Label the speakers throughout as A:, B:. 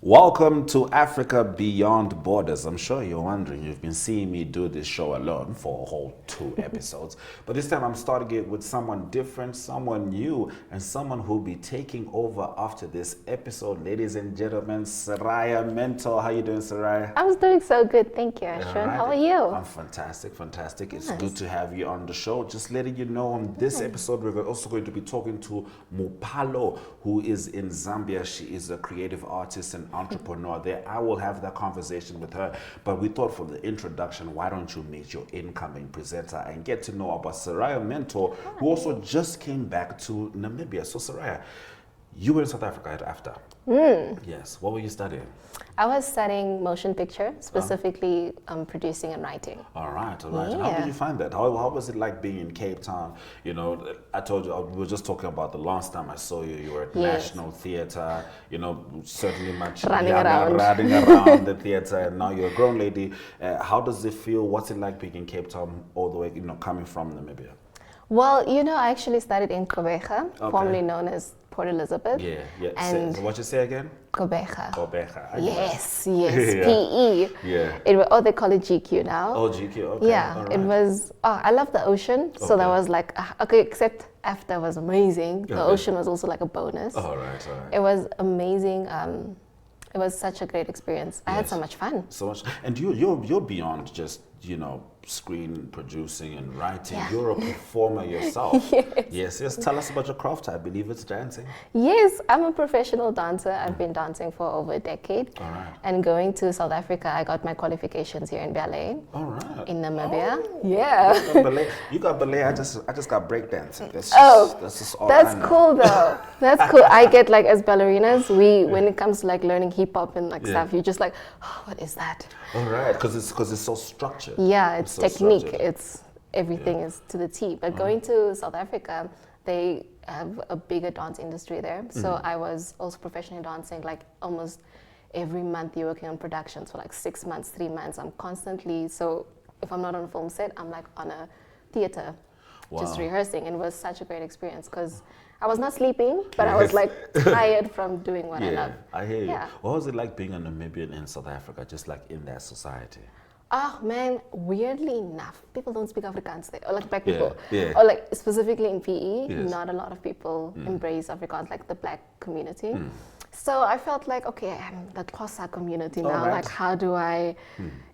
A: Welcome to Africa Beyond Borders. I'm sure you're wondering, you've been seeing me do this show alone for a whole 2 episodes. But this time I'm starting it with someone different, someone new, and someone who'll be taking over after this episode. Ladies and gentlemen, Seraya Mentor. How you doing, Seraya?
B: I'm doing so good, thank you, Ashwyn.
A: Right.
B: How are you?
A: I'm fantastic. It's good to have you on the show. Just letting you know, on this episode, we're also going to be talking to Mupalo, who is in Zambia. She is a creative artist and entrepreneur there. I will have that conversation with her, but we thought for the introduction, why don't you meet your incoming presenter and get to know about Seraya Mentor, who also just came back to Namibia. So Seraya, you were in South Africa at AFDA. Yes. What were you studying?
B: I was studying motion picture, specifically producing and writing.
A: All right. And how did you find that? How was it like being in Cape Town? You know, I told you, we were just talking about the last time I saw you. You were at National Theatre, you know, certainly much
B: running
A: around the theatre, and now you're a grown lady. How does it feel? What's it like being in Cape Town all the way, you know, coming from Namibia?
B: Well, you know, I actually studied in Gqeberha, formerly known as Port Elizabeth.
A: Yeah.
B: And
A: so what you say again?
B: Gqeberha.
A: I
B: Yes,
A: Yeah.
B: PE.
A: Yeah.
B: They call it GQ now.
A: Oh, GQ, okay.
B: Yeah,
A: all right.
B: it was, I love the ocean. So that was like, okay, except AFDA was amazing. The ocean was also like a bonus.
A: All right.
B: It was amazing. It was such a great experience. I had so much fun.
A: So much. And you're beyond just, you know, screen producing and writing.
B: Yeah.
A: You're a performer yourself.
B: Yes.
A: Yes. Tell us about your craft. I believe it's dancing.
B: Yes, I'm a professional dancer. I've been dancing for over a decade.
A: All right.
B: And going to South Africa, I got my qualifications here in ballet.
A: All right.
B: In Namibia.
A: Oh,
B: Yeah.
A: You got ballet. I just got breakdancing. That's just all
B: That's
A: I know.
B: cool though. That's cool. I get like, as ballerinas, when it comes to like learning hip hop and like stuff, you're just like, oh, what is that?
A: All right, because it's so structured.
B: Yeah, it's
A: so
B: technique.
A: structured.
B: It's everything is to the T. But going to South Africa, they have a bigger dance industry there. So I was also professionally dancing like almost every month. You're working on productions for like 6 months, 3 months. I'm constantly, so if I'm not on a film set, I'm like on a theater, just rehearsing. And it was such a great experience because I was not sleeping, but I was like tired from doing what I love.
A: I hear you.
B: Yeah.
A: What was it like being a Namibian in South Africa, just like in that society?
B: Oh man, weirdly enough, people don't speak Afrikaans there, or like black people.
A: Yeah.
B: Or like specifically in PE,
A: Yes.
B: not a lot of people embrace Afrikaans, like the black community. So I felt like, okay, I'm the Xhosa community now.
A: right.
B: Like, how do I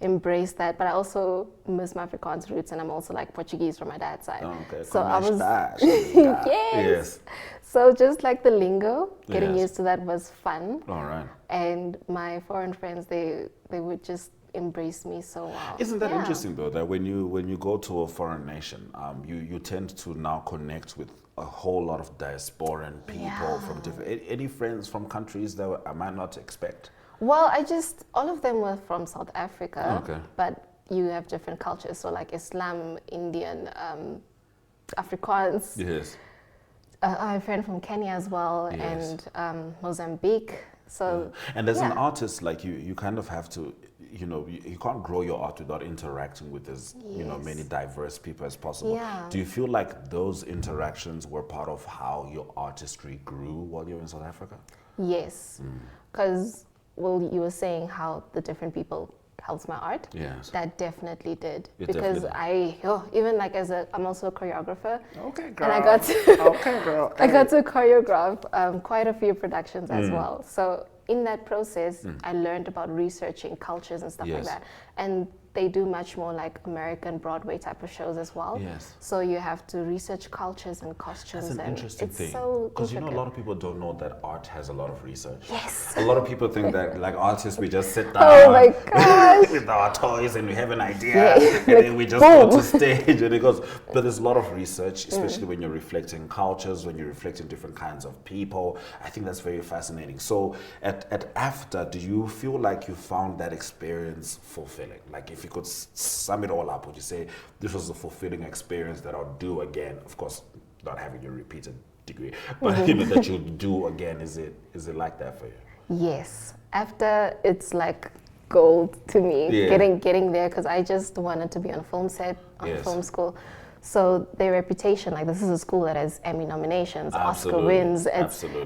B: embrace that? But I also miss my Afrikaans roots, and I'm also like Portuguese from my dad's side.
A: Oh, okay.
B: So I was,
A: Yes.
B: So just like the lingo, getting
A: Yes.
B: used to that was fun.
A: All right.
B: And my foreign friends, they would just embrace me so well.
A: Isn't that interesting though, that when you go to a foreign nation, you tend to now connect with a whole lot of diasporan people from different, any friends from countries that I might not expect?
B: Well, all of them were from South Africa,
A: Okay.
B: but you have different cultures. So like Islam, Indian, Afrikaans.
A: Yes.
B: I have a friend from Kenya as well,
A: Yes.
B: and Mozambique. So
A: And as an artist, like you kind of have to, you know, you can't grow your art without interacting with as you know many diverse people as possible.
B: Yeah.
A: Do you feel like those interactions were part of how your artistry grew while you were in South Africa?
B: yes, because you were saying how the different people helps my art.
A: Yes.
B: That definitely did.
A: It
B: because
A: definitely
B: even like I'm also a choreographer.
A: Okay, girl.
B: And I got to
A: okay, girl.
B: I got to choreograph quite a few productions as well. So in that process, I learned about researching cultures and stuff like
A: Yes.
B: that. And they do much more like American Broadway type of shows as well.
A: Yes.
B: So you have to research cultures and costumes.
A: That's an
B: and
A: interesting
B: it's
A: thing.
B: so
A: Because you know, a
B: intricate.
A: lot of people don't know that art has a lot of research.
B: Yes.
A: A lot of people think that, like artists, we just sit down
B: Oh my gosh.
A: with our toys and we have an idea,
B: Yeah.
A: and then we just go to stage and it goes. But there's a lot of research, especially when you're reflecting cultures, when you're reflecting different kinds of people. I think that's very fascinating. So at AFDA, do you feel like you found that experience fulfilling? Like if you could sum it all up, would you say this was a fulfilling experience that I'll do again? Of course, not having your repeated degree, but you know that you'll do again. Is it like that for you?
B: Yes. After it's like gold to me,
A: Yeah.
B: getting there, because I just wanted to be on a film set, on
A: Yes.
B: film school. So their reputation, like this is a school that has Emmy nominations, Oscar
A: Absolutely.
B: wins.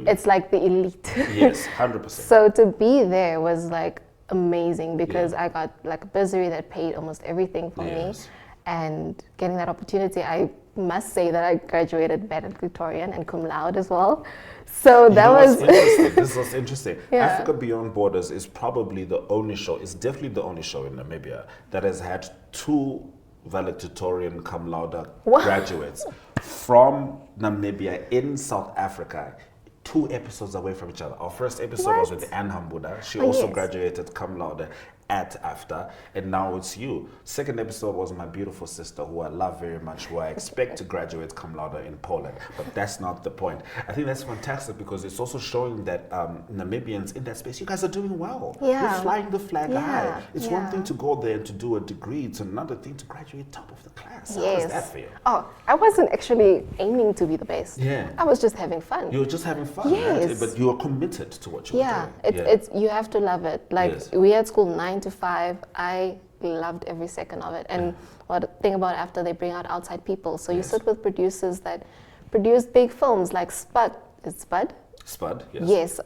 B: It's like the elite.
A: Yes, 100%.
B: So to be there was like amazing because
A: Yeah.
B: I got like a bursary that paid almost everything for me.
A: Yes.
B: And getting that opportunity, I must say that I graduated valedictorian and cum laude as well. So that was
A: interesting. This was interesting.
B: Yeah.
A: Africa Beyond Borders is probably the only show, it's definitely the only show in Namibia that has had 2 valedictorian cum laude
B: Wow.
A: graduates from Namibia in South Africa. 2 episodes away from each other. Our first episode was with Anne Hambuda. She also
B: yes.
A: graduated cum laude at AFDA, and now it's you. Second episode was my beautiful sister, who I love very much, who I expect to graduate cum laude in Poland, but that's not the point. I think that's fantastic because it's also showing that Namibians in that space, you guys are doing well.
B: Yeah.
A: You're flying the flag high. It's one
B: Yeah.
A: thing to go there and to do a degree, it's another thing to graduate top of the class. How
B: Yes.
A: does that feel?
B: Oh, I wasn't actually aiming to be the best.
A: Yeah.
B: I was just having fun.
A: You were just having fun,
B: Yes.
A: right? But you were committed to what you were
B: Yeah,
A: doing.
B: it's you have to love it. Like
A: Yes.
B: we had school 9 to 5. I loved every second of it. And what thing about after they bring out outside people, so you
A: Yes.
B: sit with producers that produce big films like Spud. Is Spud?
A: Spud, yes.
B: Yes.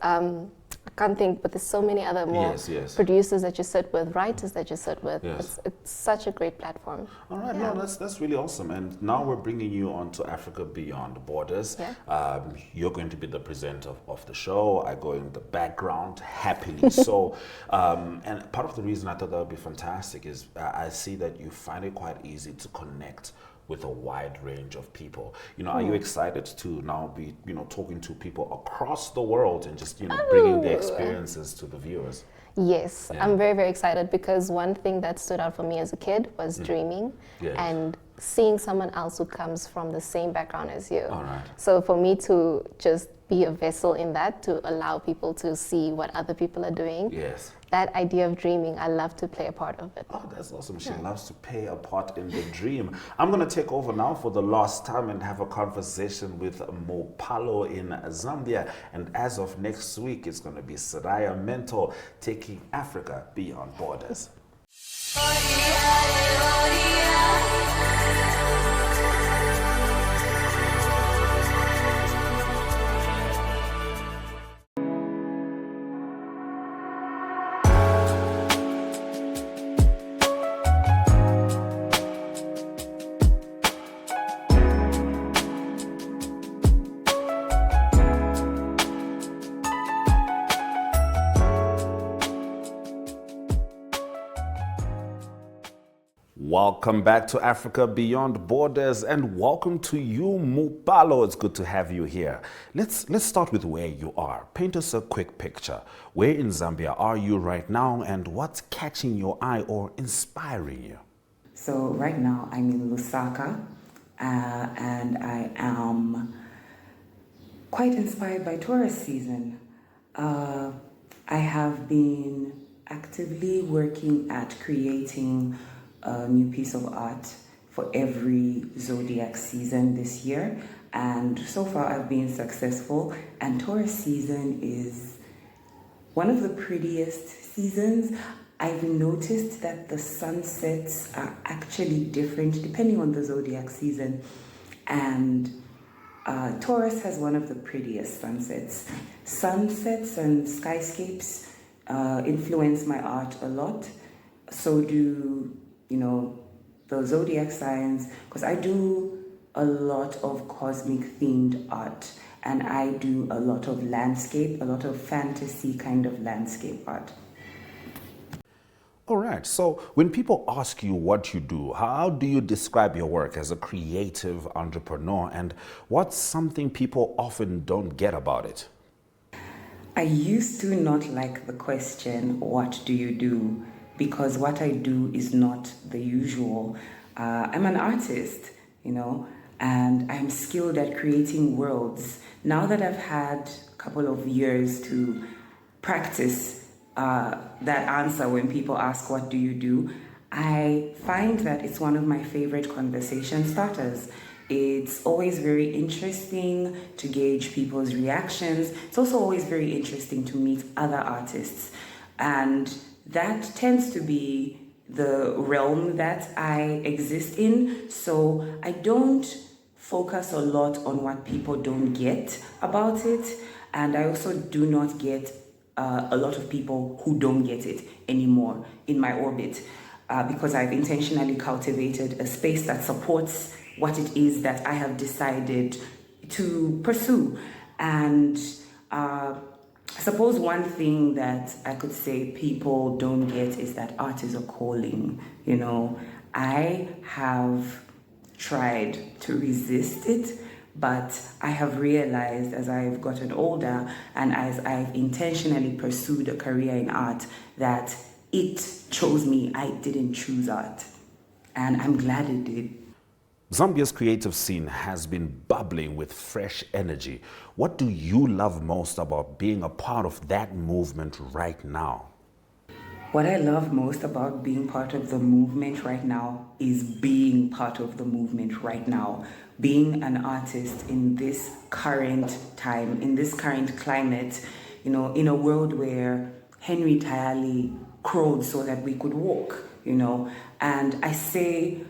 B: I can't think, but there's so many other more
A: Yes.
B: producers that you sit with, writers that you sit with.
A: Yes.
B: It's such a great platform.
A: All right,
B: Yeah.
A: no, that's really awesome. And now we're bringing you on to Africa Beyond Borders.
B: Yeah.
A: You're going to be the presenter of the show. I go in the background, happily so. And part of the reason I thought that would be fantastic is I see that you find it quite easy to connect with a wide range of people. You know, are you excited to now be, talking to people across the world and just, bringing their experiences to the viewers?
B: Yes,
A: Yeah.
B: I'm very, very excited because one thing that stood out for me as a kid was dreaming
A: Yes.
B: and seeing someone else who comes from the same background as you.
A: All right.
B: So for me to just be a vessel in that, to allow people to see what other people are doing,
A: Yes.
B: that idea of dreaming, I love to play a part of it.
A: Oh, that's awesome. She loves to play a part in the dream. I'm going to take over now for the last time and have a conversation with Mupalo in Zambia. And as of next week, it's going to be Seraya Mentor taking Africa Beyond Borders. Welcome back to Africa Beyond Borders and welcome to you, Mupalo. It's good to have you here. Let's start with where you are. Paint us a quick picture. Where in Zambia are you right now and what's catching your eye or inspiring you?
C: So right now I'm in Lusaka and I am quite inspired by tourist season. I have been actively working at creating a new piece of art for every zodiac season this year, and so far I've been successful. And tourist season is one of the prettiest seasons. I've noticed that the sunsets are actually different depending on the zodiac season, and Taurus has one of the prettiest sunsets. Sunsets and skyscapes influence my art a lot. So do the zodiac signs, because I do a lot of cosmic themed art, and I do a lot of landscape, a lot of fantasy kind of landscape art.
A: All right, so when people ask you what you do, how do you describe your work as a creative entrepreneur, and what's something people often don't get about it?
C: I used to not like the question, what do you do? Because what I do is not the usual. I'm an artist, and I'm skilled at creating worlds. Now that I've had a couple of years to practice that answer when people ask, what do you do? I find that it's one of my favorite conversation starters. It's always very interesting to gauge people's reactions. It's also always very interesting to meet other artists. And that tends to be the realm that I exist in. So I don't focus a lot on what people don't get about it. And I also do not get a lot of people who don't get it anymore in my orbit, because I've intentionally cultivated a space that supports what it is that I have decided to pursue. And I suppose one thing that I could say people don't get is that art is a calling. You know, I have tried to resist it, but I have realized as I've gotten older and as I've intentionally pursued a career in art that it chose me. I didn't choose art, and I'm glad it did.
A: Zambia's creative scene has been bubbling with fresh energy. What do you love most about being a part of that movement right now?
C: What I love most about being part of the movement right now is being part of the movement right now. Being an artist in this current time, in this current climate, you know, in a world where Henry Tayali crowed so that we could walk, you know. And I say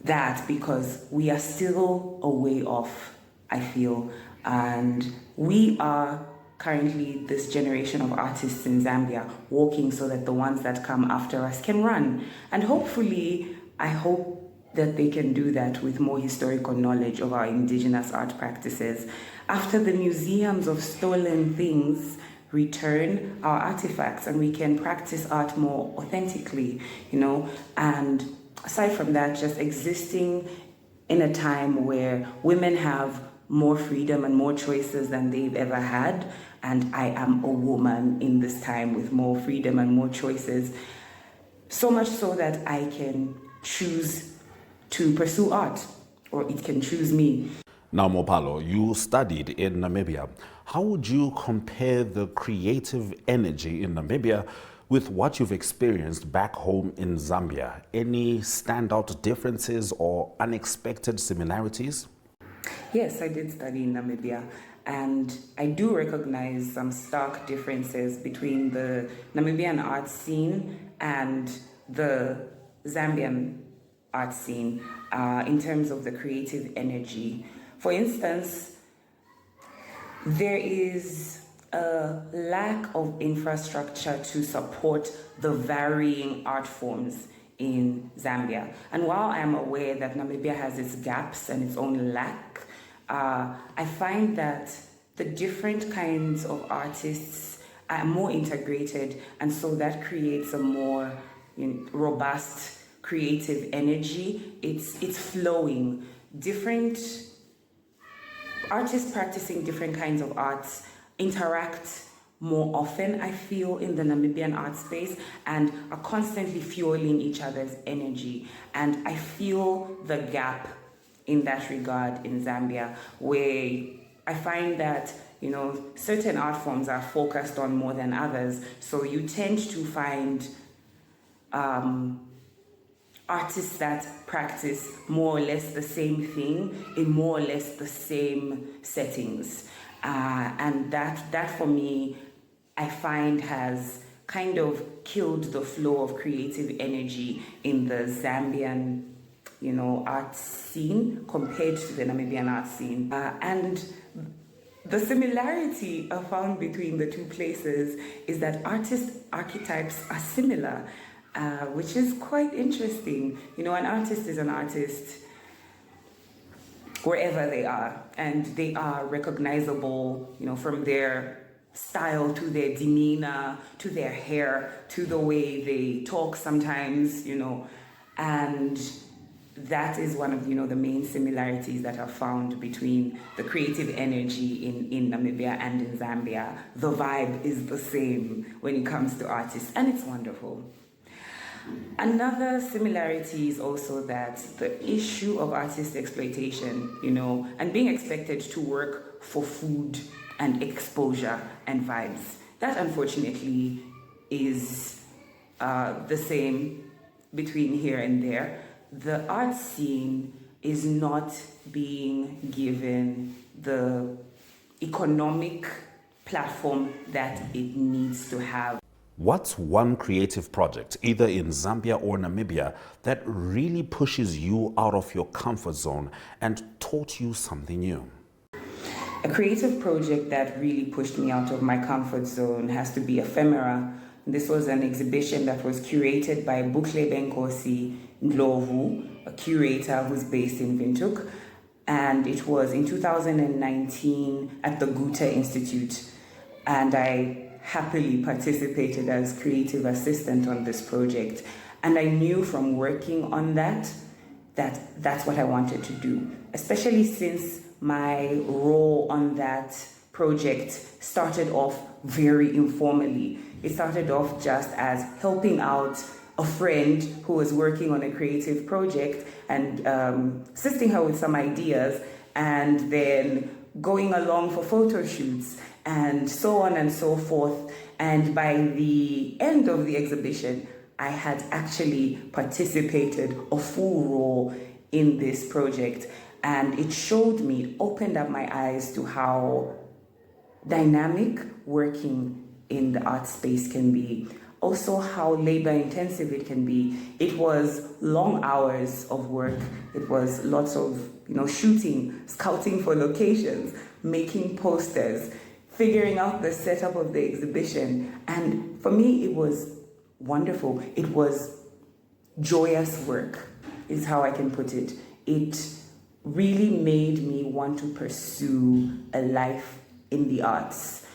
C: that because we are still a way off, I feel. And we are currently this generation of artists in Zambia walking so that the ones that come after us can run. And hopefully, I hope that they can do that with more historical knowledge of our indigenous art practices. After the museums of stolen things return our artifacts and we can practice art more authentically, you know. And aside from that, just existing in a time where women have more freedom and more choices than they've ever had. And I am a woman in this time with more freedom and more choices. So much so that I can choose to pursue art, or it can choose me.
A: Now, Mupalo, you studied in Namibia. How would you compare the creative energy in Namibia with what you've experienced back home in Zambia? Any standout differences or unexpected similarities?
C: Yes, I did study in Namibia, and I do recognize some stark differences between the Namibian art scene and the Zambian art scene in terms of the creative energy. For instance, there is a lack of infrastructure to support the varying art forms in Zambia. And while I'm aware that Namibia has its gaps and its own lack, I find that the different kinds of artists are more integrated, and so that creates a more robust creative energy. It's flowing. Different artists practicing different kinds of arts interact more often, I feel, in the Namibian art space and are constantly fueling each other's energy. And I feel the gap in that regard in Zambia, where I find that, you know, certain art forms are focused on more than others. So you tend to find artists that practice more or less the same thing in more or less the same settings. And that for me, I find has kind of killed the flow of creative energy in the Zambian, you know, art scene compared to the Namibian art scene. And the similarity I found between the two places is that artist archetypes are similar, which is quite interesting. You know, an artist is an artist wherever they are, and they are recognizable, you know, from their style to their demeanor, to their hair, to the way they talk sometimes, you know. And that is one of, you know, the main similarities that are found between the creative energy in Namibia and in Zambia. The vibe is the same when it comes to artists, and it's wonderful. Another similarity is also that the issue of artist exploitation, you know, and being expected to work for food and exposure and vibes, that unfortunately is the same between here and there. The art scene is not being given the economic platform that it needs to have.
A: What's one creative project, either in Zambia or Namibia, that really pushes you out of your comfort zone and taught you something new?
C: A creative project that really pushed me out of my comfort zone has to be Ephemera. This was an exhibition that was curated by Bukle Benkosi Ndlovu, a curator who's based in Windhoek. And it was in 2019 at the Goethe Institute. And I happily participated as creative assistant on this project. And I knew from working on that that's what I wanted to do, especially since my role on that project started off very informally. It started off just as helping out a friend who was working on a creative project and assisting her with some ideas, and then going along for photo shoots and so on and so forth. And by the end of the exhibition, I had actually participated a full role in this project. And it showed me, it opened up my eyes to how dynamic working in the art space can be. Also how labor intensive it can be. It was long hours of work. It was lots of, shooting, scouting for locations, making posters, figuring out the setup of the exhibition. And for me, it was wonderful. It was joyous work, is how I can put it. It really made me want to pursue a life in the arts.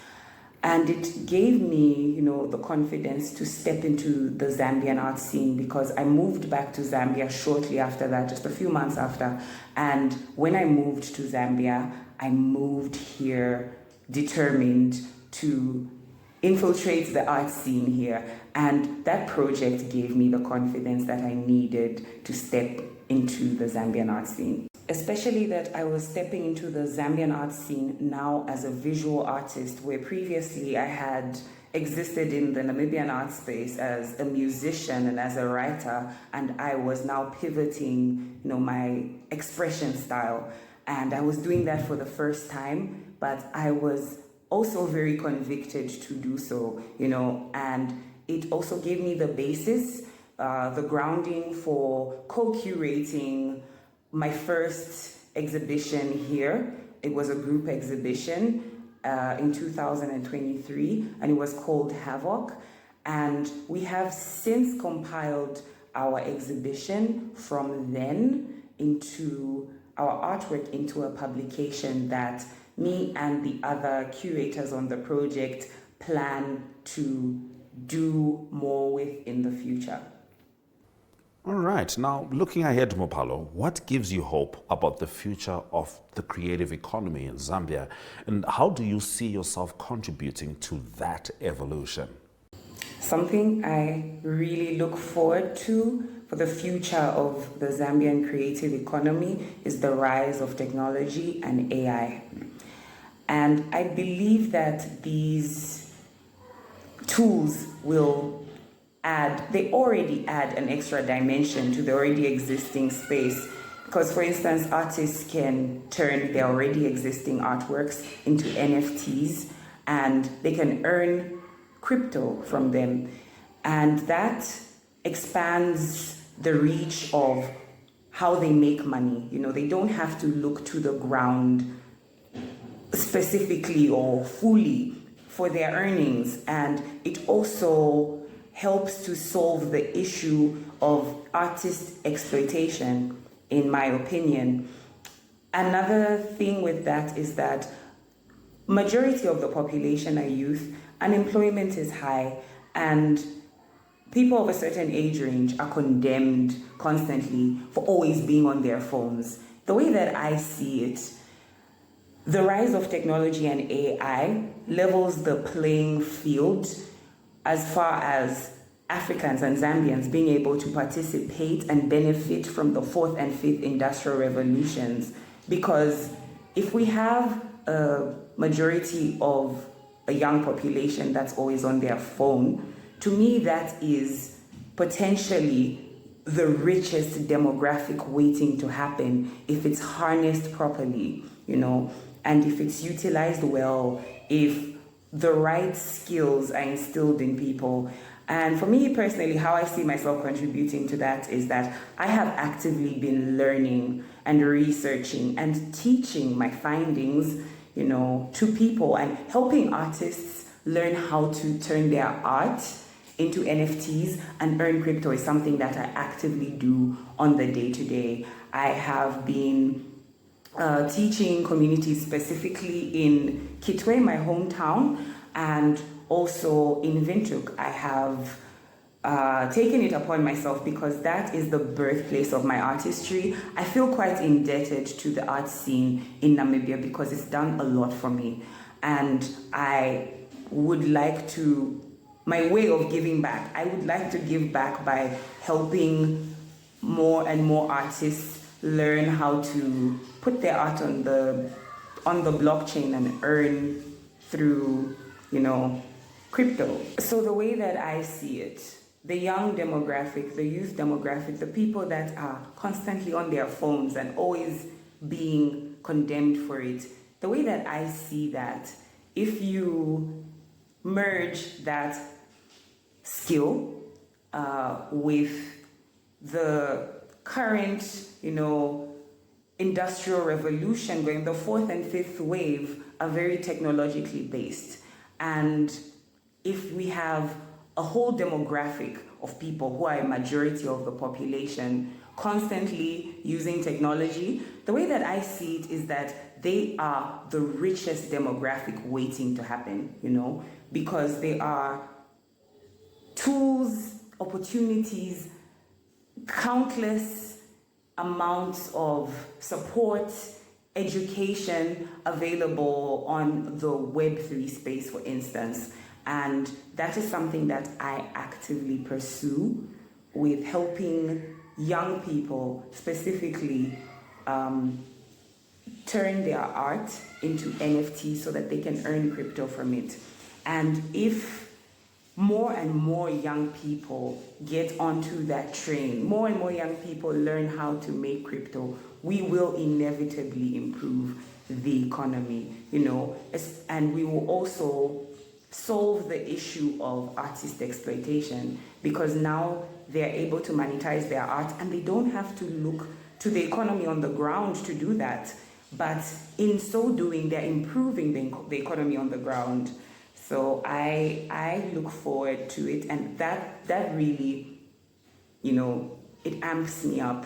C: And it gave me, the confidence to step into the Zambian art scene, because I moved back to Zambia shortly after that, just a few months after. And when I moved to Zambia, I moved here determined to infiltrate the art scene here. And that project gave me the confidence that I needed to step into the Zambian art scene. Especially that I was stepping into the Zambian art scene now as a visual artist, where previously I had existed in the Namibian art space as a musician and as a writer, and I was now pivoting, my expression style. And I was doing that for the first time, but I was also very convicted to do so, and it also gave me the basis, the grounding for co-curating my first exhibition here. It was a group exhibition in 2023, and it was called Havoc. And we have since compiled our exhibition from then into our artwork into a publication that me and the other curators on the project plan to do more with in the future.
A: All right. Now, looking ahead, Mupalo, what gives you hope about the future of the creative economy in Zambia? And how do you see yourself contributing to that evolution?
C: Something I really look forward to for the future of the Zambian creative economy is the rise of technology and AI. And I believe that these tools will they already add an extra dimension to the already existing space. Because, for instance, artists can turn their already existing artworks into NFTs, and they can earn crypto from them. And that expands the reach of how they make money. They don't have to look to the ground specifically or fully for their earnings. And it also helps to solve the issue of artist exploitation, in my opinion. Another thing with that is that majority of the population are youth, unemployment is high, and people of a certain age range are condemned constantly for always being on their phones. The way that I see it, the rise of technology and AI levels the playing field as far as Africans and Zambians being able to participate and benefit from the fourth and fifth industrial revolutions. Because if we have a majority of a young population that's always on their phone, to me that is potentially the richest demographic waiting to happen if it's harnessed properly, and if it's utilized well, if the right skills are instilled in people. And for me personally, how I see myself contributing to that is that I have actively been learning and researching and teaching my findings, to people and helping artists learn how to turn their art into NFTs and earn crypto is something that I actively do on the day-to-day. I have been teaching communities specifically in Kitwe, my hometown, and also in Windhoek. I have taken it upon myself because that is the birthplace of my artistry. I feel quite indebted to the art scene in Namibia because it's done a lot for me. And I would like to, my way of giving back, I would like to give back by helping more and more artists learn how to put their art on the blockchain and earn through, crypto. So the way that I see it, the young demographic, the youth demographic, the people that are constantly on their phones and always being condemned for it, the way that I see that, if you merge that skill with the current, industrial revolution going, the fourth and fifth wave are very technologically based. And if we have a whole demographic of people who are a majority of the population constantly using technology, the way that I see it is that they are the richest demographic waiting to happen, because they are tools, opportunities, countless amounts of support, education available on the Web3 space, for instance. And that is something that I actively pursue with helping young people specifically turn their art into NFTs so that they can earn crypto from it. And if more and more young people get onto that train, more and more young people learn how to make crypto, we will inevitably improve the economy, and we will also solve the issue of artist exploitation, because now they're able to monetize their art and they don't have to look to the economy on the ground to do that. But in so doing, they're improving the economy on the ground. So I look forward to it, and that really, it amps me up.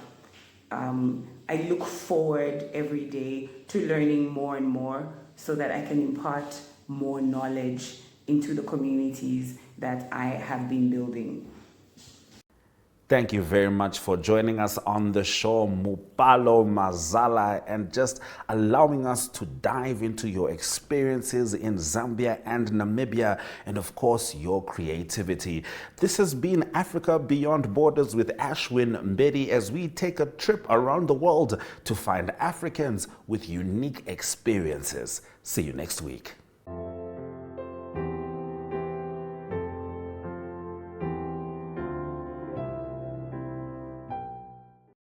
C: I look forward every day to learning more and more so that I can impart more knowledge into the communities that I have been building.
A: Thank you very much for joining us on the show, Mupalo Mazala, and just allowing us to dive into your experiences in Zambia and Namibia, and of course, your creativity. This has been Africa Beyond Borders with Ashwyn Mbedi, as we take a trip around the world to find Africans with unique experiences. See you next week.